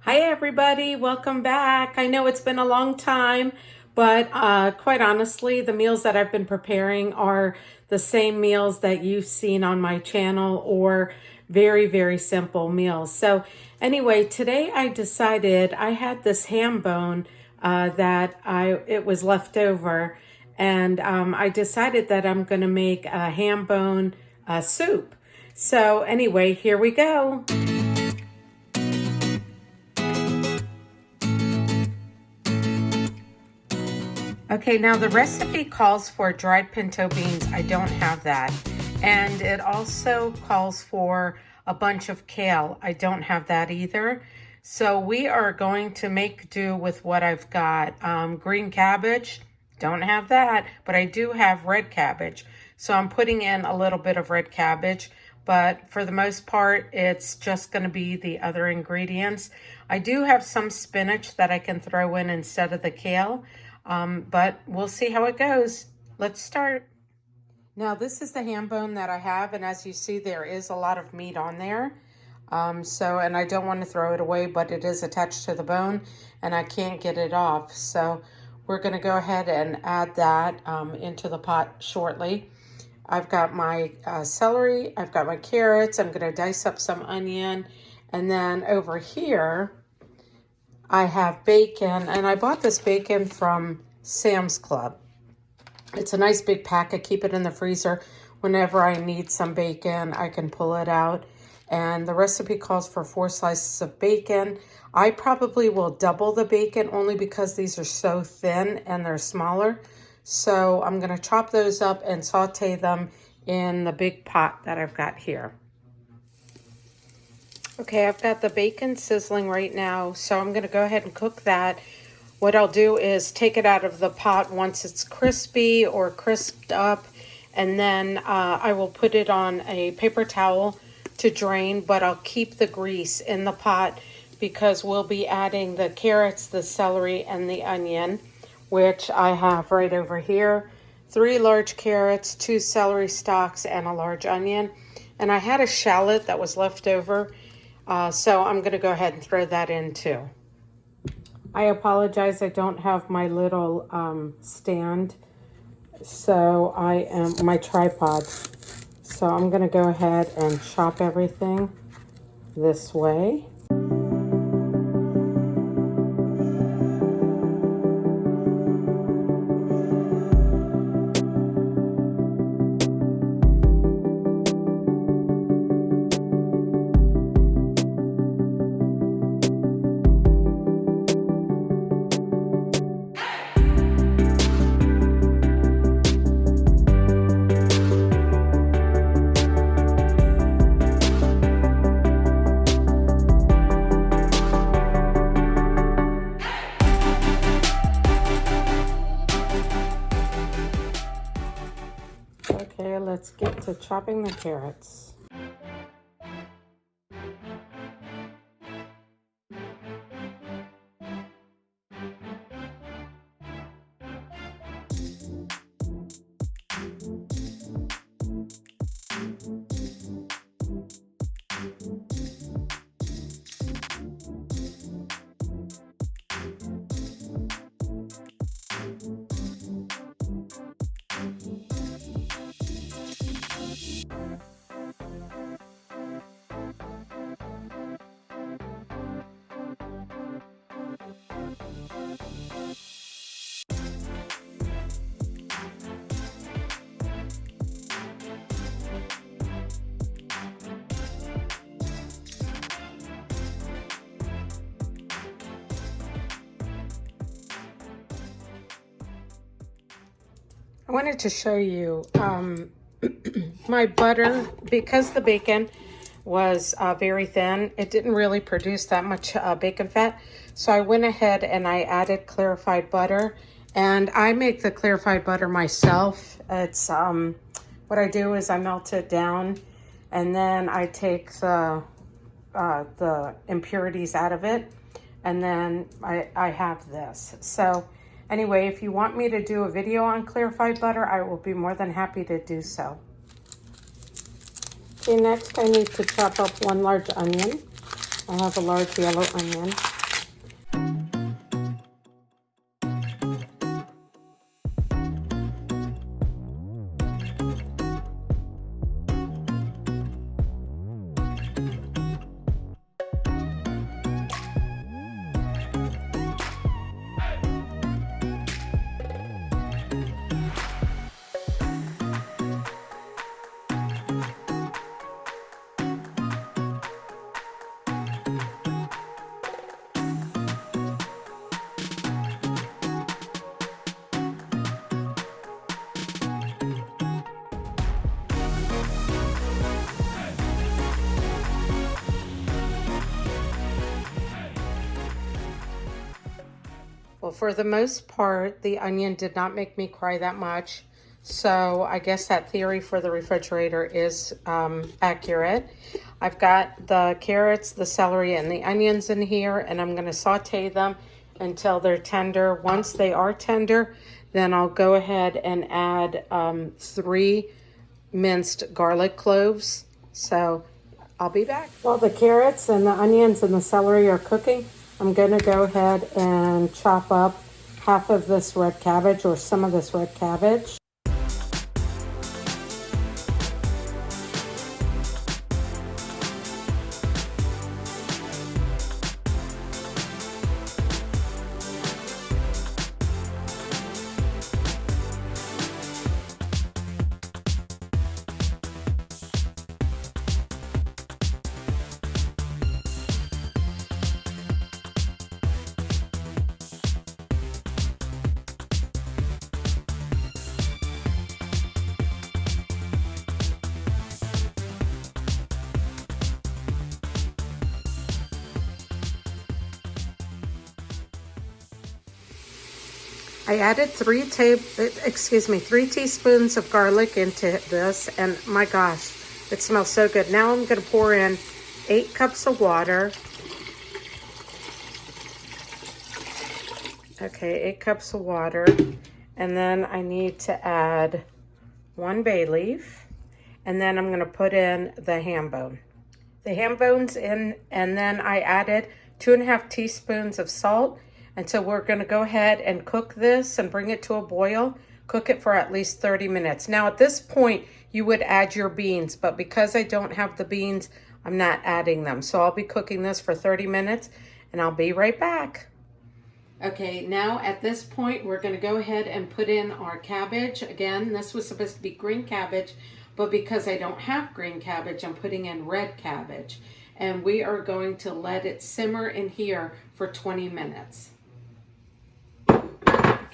Hi everybody, welcome back. I know it's been a long time, but quite honestly, the meals that I've been preparing are the same meals that you've seen on my channel or very, very simple meals. So anyway, today I decided I had this ham bone it was left over, and I decided that I'm going to make a ham bone soup. So anyway, here we go. Okay, now the recipe calls for dried pinto beans. I don't have that. And it also calls for a bunch of kale. I don't have that either. So we are going to make do with what I've got. Green cabbage, don't have that, but I do have red cabbage. So I'm putting in a little bit of red cabbage, but for the most part, it's just going to be the other ingredients. I do have some spinach that I can throw in instead of the kale. But we'll see how it goes. Let's start. Now this is the ham bone that I have, and as you see, there is a lot of meat on there. And I don't want to throw it away, but it is attached to the bone and I can't get it off. So we're going to go ahead and add that into the pot shortly. I've got my celery, I've got my carrots, I'm going to dice up some onion, and then over here I have bacon, and I bought this bacon from Sam's Club. It's a nice big pack. I keep it in the freezer. Whenever I need some bacon, I can pull it out. And the recipe calls for 4 slices of bacon. I probably will double the bacon only because these are so thin and they're smaller. So I'm going to chop those up and saute them in the big pot that I've got here. Okay, I've got the bacon sizzling right now, so I'm going to go ahead and cook that. What I'll do is take it out of the pot once it's crispy or crisped up, and then I will put it on a paper towel to drain, but I'll keep the grease in the pot because we'll be adding the carrots, the celery, and the onion, which I have right over here. 3 large carrots, 2 celery stalks, and a large onion. And I had a shallot that was left over. So I'm going to go ahead and throw that in too. I apologize, I don't have my little stand, so my tripod. So I'm going to go ahead and chop everything this way. Okay, let's get to chopping the carrots. I wanted to show you my butter, because the bacon was very thin. It didn't really produce that much bacon fat. So I went ahead and I added clarified butter, and I make the clarified butter myself. It's what I do is I melt it down, and then I take the impurities out of it, and then I have this. So anyway, if you want me to do a video on clarified butter, I will be more than happy to do so. Okay, next I need to chop up 1 large onion. I'll have a large yellow onion. Well, for the most part, the onion did not make me cry that much. So I guess that theory for the refrigerator is accurate. I've got the carrots, the celery, and the onions in here, and I'm going to saute them until they're tender. Once they are tender, then I'll go ahead and add 3 minced garlic cloves. So I'll be back. While the carrots and the onions and the celery are cooking, I'm going to go ahead and chop up half of this red cabbage, or some of this red cabbage. I added 3 teaspoons of garlic into this, and my gosh, it smells so good. Now I'm going to pour in 8 cups of water. Okay, 8 cups of water. And then I need to add 1 bay leaf. And then I'm going to put in the ham bone. The ham bone's in, and then I added 2.5 teaspoons of salt. And so we're going to go ahead and cook this and bring it to a boil. Cook it for at least 30 minutes. Now at this point, you would add your beans, but because I don't have the beans, I'm not adding them. So I'll be cooking this for 30 minutes and I'll be right back. Okay, now at this point, we're going to go ahead and put in our cabbage. Again, this was supposed to be green cabbage, but because I don't have green cabbage, I'm putting in red cabbage. And we are going to let it simmer in here for 20 minutes.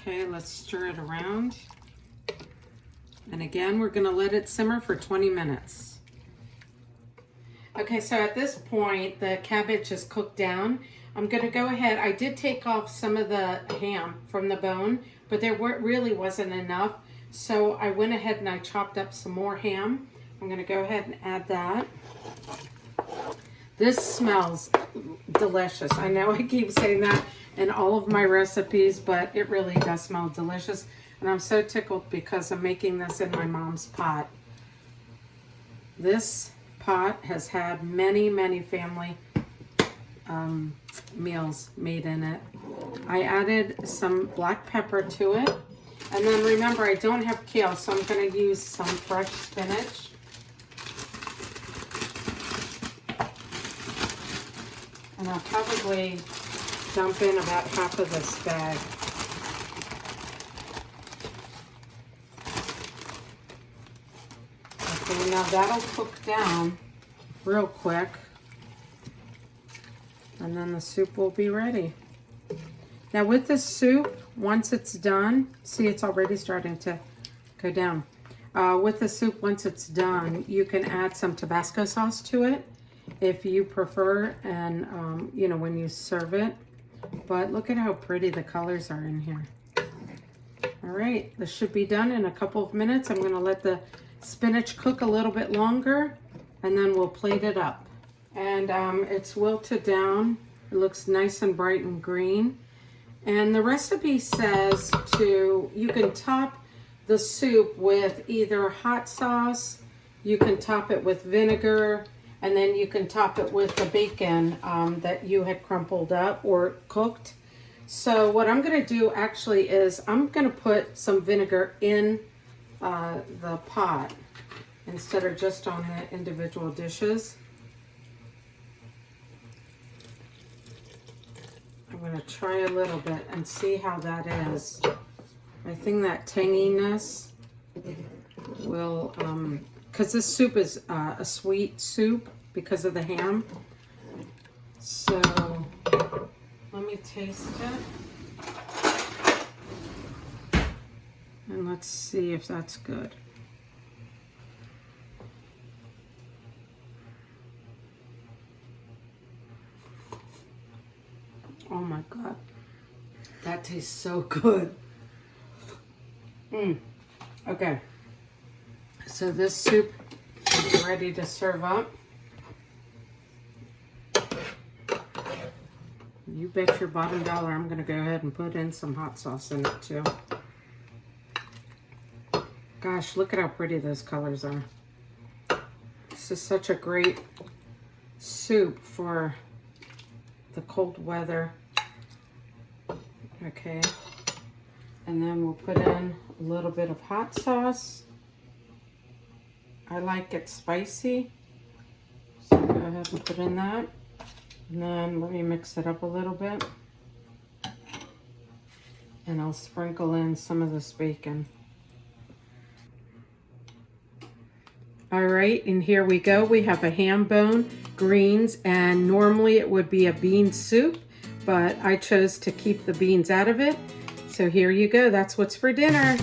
Okay, let's stir it around. And again, we're going to let it simmer for 20 minutes. Okay, so at this point, the cabbage is cooked down. I'm going to go ahead. I did take off some of the ham from the bone, but there really wasn't enough. So I went ahead and I chopped up some more ham. I'm going to go ahead and add that. This smells delicious. I know I keep saying that in all of my recipes, but it really does smell delicious. And I'm so tickled because I'm making this in my mom's pot. This pot has had many, many family meals made in it. I added some black pepper to it. And then remember, I don't have kale, so I'm going to use some fresh spinach. And I'll probably dump in about half of this bag. Okay, now that'll cook down real quick. And then the soup will be ready. Now with the soup, once it's done, see it's already starting to go down. With the soup, once it's done, you can add some Tabasco sauce to it if you prefer, and you know, when you serve it. But look at how pretty the colors are in here. All right, this should be done in a couple of minutes. I'm going to let the spinach cook a little bit longer, and then we'll plate it up. And it's wilted down. It looks nice and bright and green. And the recipe says you can top the soup with either hot sauce, you can top it with vinegar, And then you can top it with the bacon that you had crumpled up or cooked. So what I'm going to do actually is I'm going to put some vinegar in the pot instead of just on the individual dishes. I'm going to try a little bit and see how that is. I think that tanginess will, because this soup is a sweet soup because of the ham. So let me taste it. And let's see if that's good. Oh my God, that tastes so good. Okay, so this soup is ready to serve up. You bet your bottom dollar I'm gonna go ahead and put in some hot sauce in it too. Gosh, look at how pretty those colors are. This is such a great soup for the cold weather. Okay, and then we'll put in a little bit of hot sauce. I like it spicy, so go ahead and put in that. And then let me mix it up a little bit. And I'll sprinkle in some of this bacon. All right, and here we go. We have a ham bone, greens, and normally it would be a bean soup, but I chose to keep the beans out of it. So here you go. That's what's for dinner.